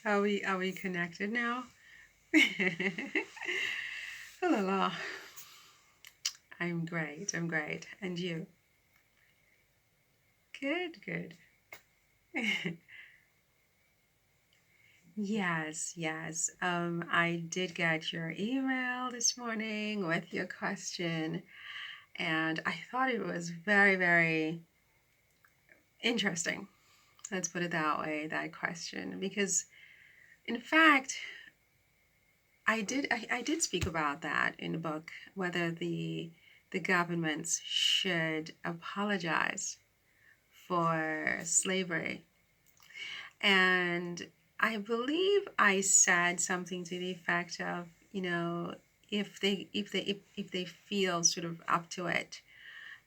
Are we connected now? Hello. I'm great. I'm great. And you? Good, good. Yes. I did get your email this morning with your question, and I thought it was very, very interesting. Let's put it that way, that question, because in fact, I did speak about that in the book, whether the governments should apologize for slavery. And I believe I said something to the effect of, if they feel sort of up to it,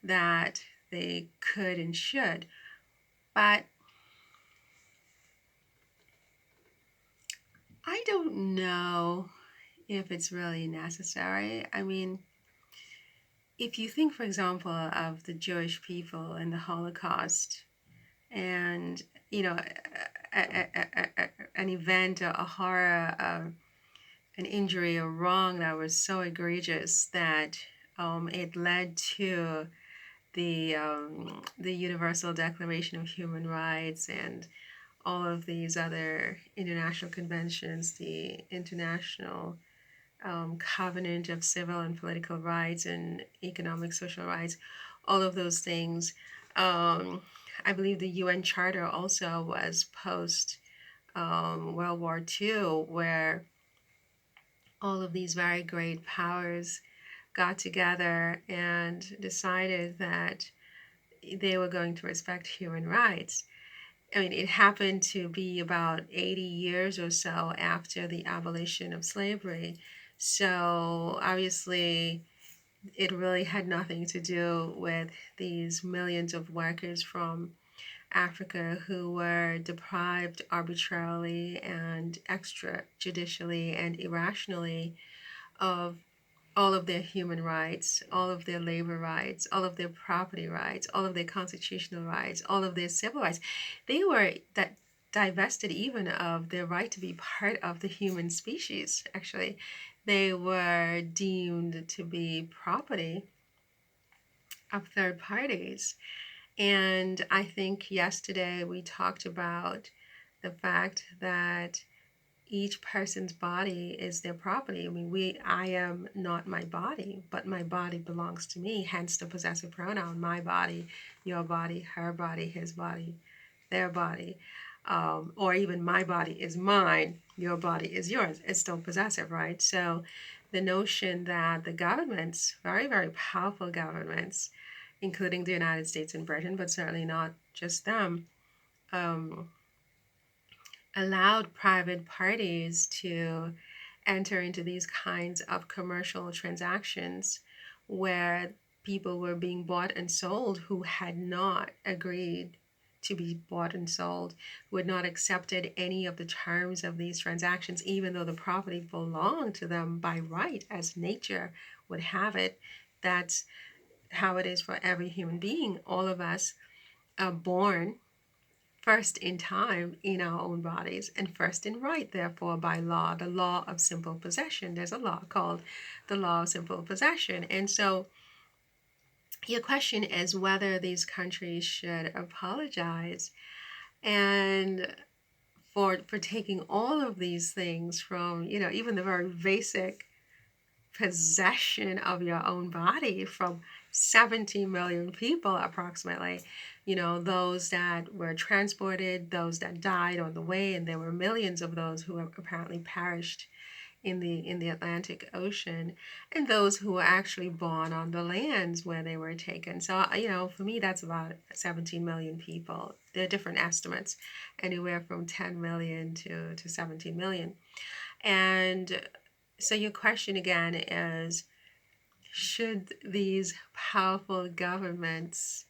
that they could and should. But I don't know if it's really necessary. I mean, if you think, for example, of the Jewish people and the Holocaust, and an event, a horror, an injury, a wrong that was so egregious that it led to the Universal Declaration of Human Rights and all of these other international conventions, the International Covenant of Civil and Political Rights and Economic Social Rights, all of those things. I believe the UN Charter also was post World War II, where all of these very great powers got together and decided that they were going to respect human rights. I mean, it happened to be about 80 years or so after the abolition of slavery. So obviously, it really had nothing to do with these millions of workers from Africa who were deprived arbitrarily and extrajudicially and irrationally of all of their human rights, all of their labor rights, all of their property rights, all of their constitutional rights, all of their civil rights. They were that divested even of their right to be part of the human species. Actually, they were deemed to be property of third parties. And I think yesterday we talked about the fact that each person's body is their property. I mean, I am not my body, but my body belongs to me, hence the possessive pronoun, my body, your body, her body, his body, their body. Or even my body is mine, your body is yours. It's still possessive, right? So the notion that the governments, very, very powerful governments, including the United States and Britain, but certainly not just them, um, allowed private parties to enter into these kinds of commercial transactions where people were being bought and sold who had not agreed to be bought and sold, who had not accepted any of the terms of these transactions, even though the property belonged to them by right, as nature would have it. That's how it is for every human being. All of us are born first in time in our own bodies and first in right, therefore, by law, the law of simple possession. There's a law called the law of simple possession. And so your question is whether these countries should apologize and for taking all of these things from, even the very basic possession of your own body from 17 million people approximately, those that were transported, those that died on the way, and there were millions of those who have apparently perished in the Atlantic Ocean, and those who were actually born on the lands where they were taken. So, for me, that's about 17 million people. There are different estimates, anywhere from 10 million to 17 million. And so your question again is, should these powerful governments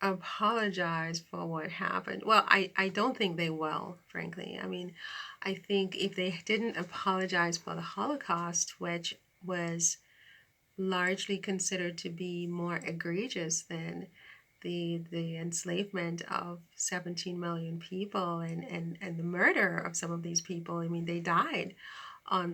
apologize for what happened? Well, I don't think they will, frankly. I mean, I think if they didn't apologize for the Holocaust, which was largely considered to be more egregious than the enslavement of 17 million people, and the murder of some of these people. I mean, they died on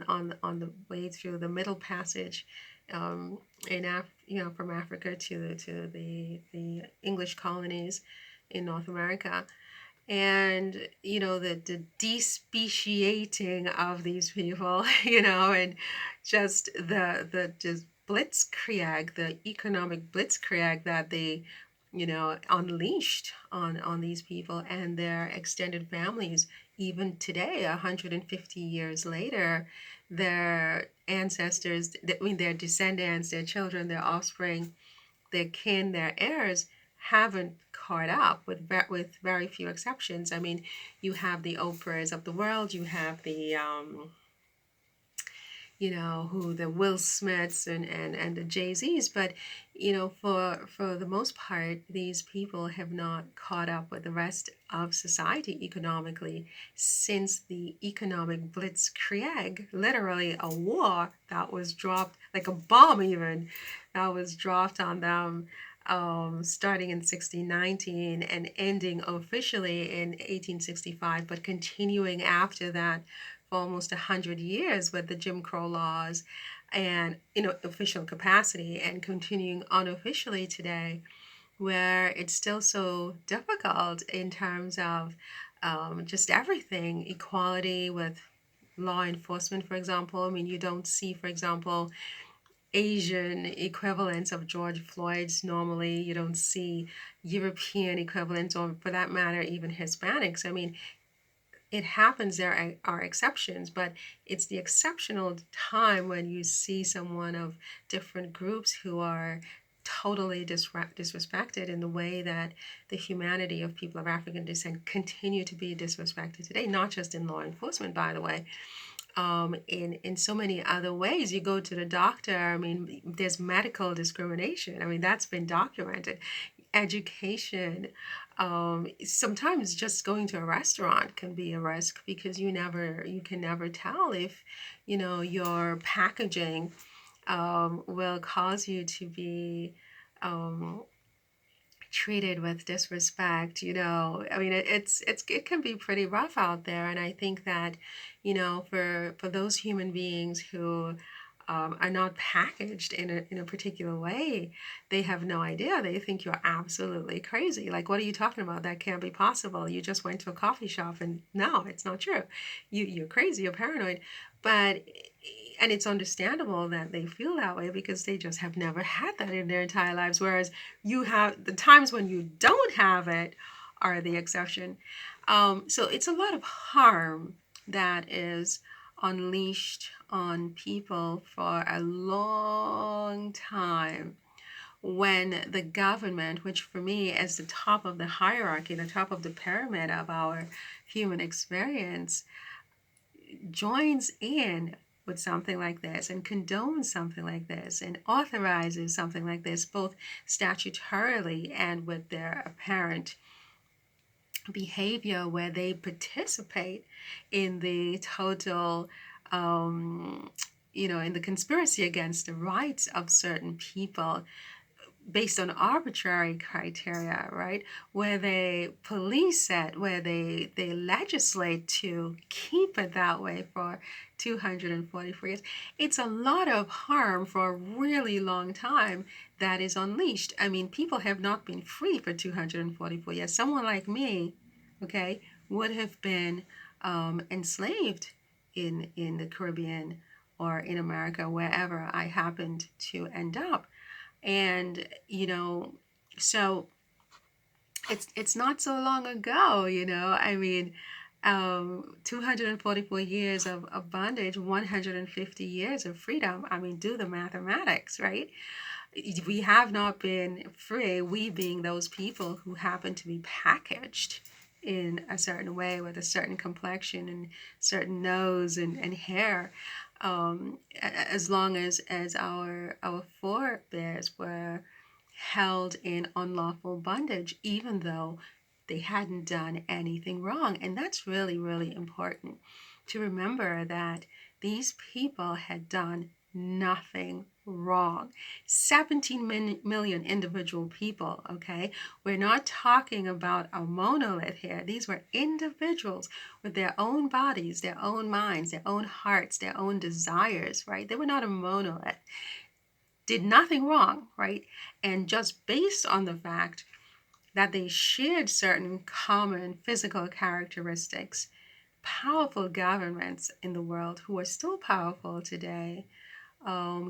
the way through the Middle Passage, um, from Africa to the English colonies in North America. And the despeciating of these people, and just the just blitzkrieg, the economic blitzkrieg that they unleashed on these people and their extended families. Even today, 150 years later, their ancestors, I mean, their descendants, their children, their offspring, their kin, their heirs haven't caught up, with very few exceptions. I mean, you have the Oprahs of the world, you have the who the Will Smiths and the Jay-Z's, but for the most part, these people have not caught up with the rest of society economically since the economic blitzkrieg, literally a war that was dropped, like a bomb even, that was dropped on them, starting in 1619 and ending officially in 1865, but continuing after that for almost 100 years with the Jim Crow laws and official capacity, and continuing unofficially today, where it's still so difficult in terms of just everything, equality with law enforcement, for example. I mean, you don't see, for example, Asian equivalents of George Floyd's normally. You don't see European equivalents, or for that matter, even Hispanics. I mean, it happens, there are exceptions, but it's the exceptional time when you see someone of different groups who are totally disrespected in the way that the humanity of people of African descent continue to be disrespected today, not just in law enforcement, by the way. In so many other ways. You go to the doctor, I mean, there's medical discrimination. I mean, that's been documented. Education, sometimes just going to a restaurant can be a risk, because you can never tell if your packaging will cause you to be um, treated with disrespect. I mean, it can be pretty rough out there. And I think that for those human beings who are not packaged in a particular way, they have no idea. They think you're absolutely crazy. Like, what are you talking about? That can't be possible. You just went to a coffee shop, and no, it's not true. You're crazy, you're paranoid. But and it's understandable that they feel that way, because they just have never had that in their entire lives. Whereas you have the times when you don't have it are the exception. So it's a lot of harm that is unleashed on people for a long time, when the government, which for me is the top of the hierarchy, the top of the pyramid of our human experience, joins in with something like this and condones something like this and authorizes something like this, both statutorily and with their apparent behavior, where they participate in the total in the conspiracy against the rights of certain people, based on arbitrary criteria, right? Where they police it, where they legislate to keep it that way for 244 years. It's a lot of harm for a really long time that is unleashed. I mean, people have not been free for 244 years. Someone like me, okay, would have been enslaved in the Caribbean or in America, wherever I happened to end up. And so it's not so long ago. I mean, 244 years of bondage, 150 years of freedom. I mean, do the mathematics, right? We have not been free, we being those people who happen to be packaged in a certain way, with a certain complexion and certain nose and hair, as long as our forebears were held in unlawful bondage, even though they hadn't done anything wrong. And that's really, really important to remember, that these people had done nothing wrong. 17 million individual people, okay? We're not talking about a monolith here. These were individuals with their own bodies, their own minds, their own hearts, their own desires, right? They were not a monolith. Did nothing wrong, right? And just based on the fact that they shared certain common physical characteristics, powerful governments in the world who are still powerful today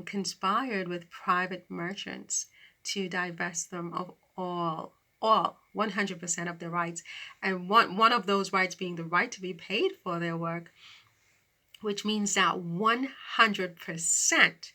conspired with private merchants to divest them of all 100% of their rights, and one of those rights being the right to be paid for their work, which means that 100%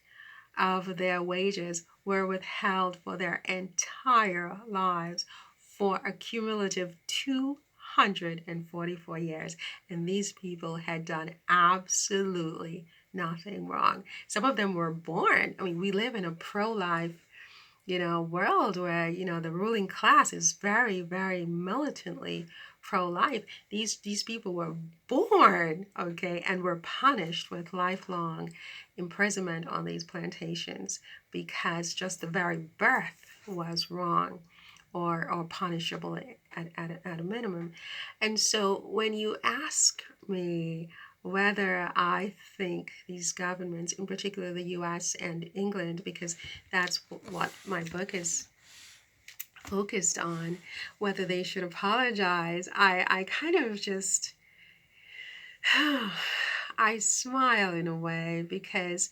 of their wages were withheld for their entire lives for a cumulative 244 years. And these people had done absolutely nothing wrong. Some of them were born. I mean, we live in a pro-life, world where, the ruling class is very, very militantly pro-life. These people were born, okay, and were punished with lifelong imprisonment on these plantations because just the very birth was wrong or punishable at a minimum. And so when you ask me whether I think these governments, in particular the US and England, because that's what my book is focused on, whether they should apologize, I kind of just, I smile in a way because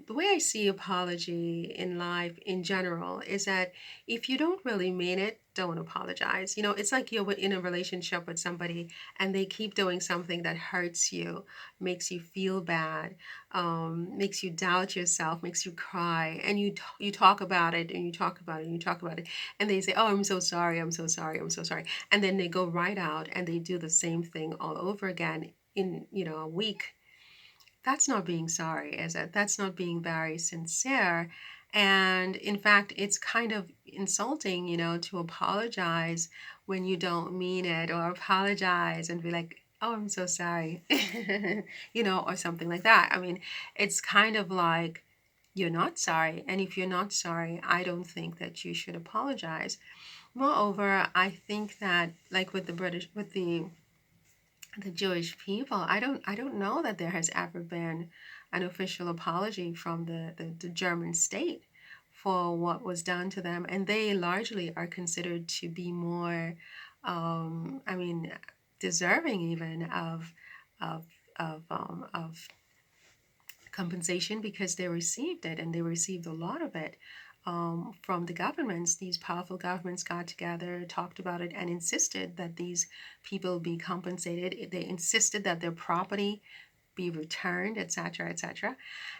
the way I see apology in life in general is that if you don't really mean it, don't apologize. It's like you're in a relationship with somebody and they keep doing something that hurts you, makes you feel bad, makes you doubt yourself, makes you cry, and you talk about it and you talk about it and you talk about it, and they say, "Oh, I'm so sorry, I'm so sorry, I'm so sorry," and then they go right out and they do the same thing all over again in a week. That's not being sorry, is it? That's not being very sincere. And in fact, it's kind of insulting, to apologize when you don't mean it, or apologize and be like, "Oh, I'm so sorry," or something like that. I mean, it's kind of like you're not sorry. And if you're not sorry, I don't think that you should apologize. Moreover, I think that, like with the Jewish people, I don't know that there has ever been an official apology from the German state for what was done to them, and they largely are considered to be more, I mean, deserving even of of compensation because they received it and they received a lot of it from the governments. These powerful governments got together, talked about it, and insisted that these people be compensated. They insisted that their property be returned, etc., etc.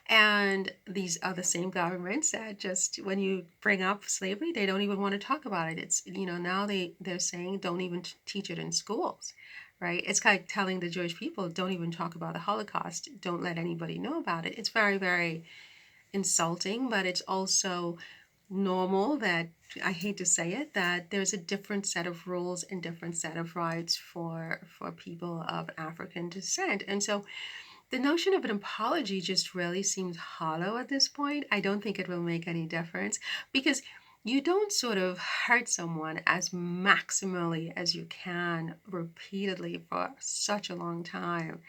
And these are the same governments that just when you bring up slavery, they don't even want to talk about it. It's now they're saying don't even teach it in schools, right? It's like telling the Jewish people don't even talk about the Holocaust, don't let anybody know about it. It's very, very insulting, but it's also normal that, I hate to say it, that there's a different set of rules and different set of rights for people of African descent. And so the notion of an apology just really seems hollow at this point. I don't think it will make any difference because you don't sort of hurt someone as maximally as you can repeatedly for such a long time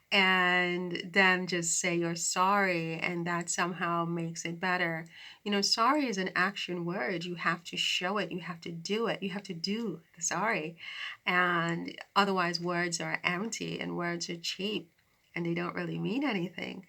and then just say you're sorry and that somehow makes it better. Sorry is an action word. You have to show it, you have to do it, you have to do the sorry. And otherwise, words are empty and words are cheap and they don't really mean anything.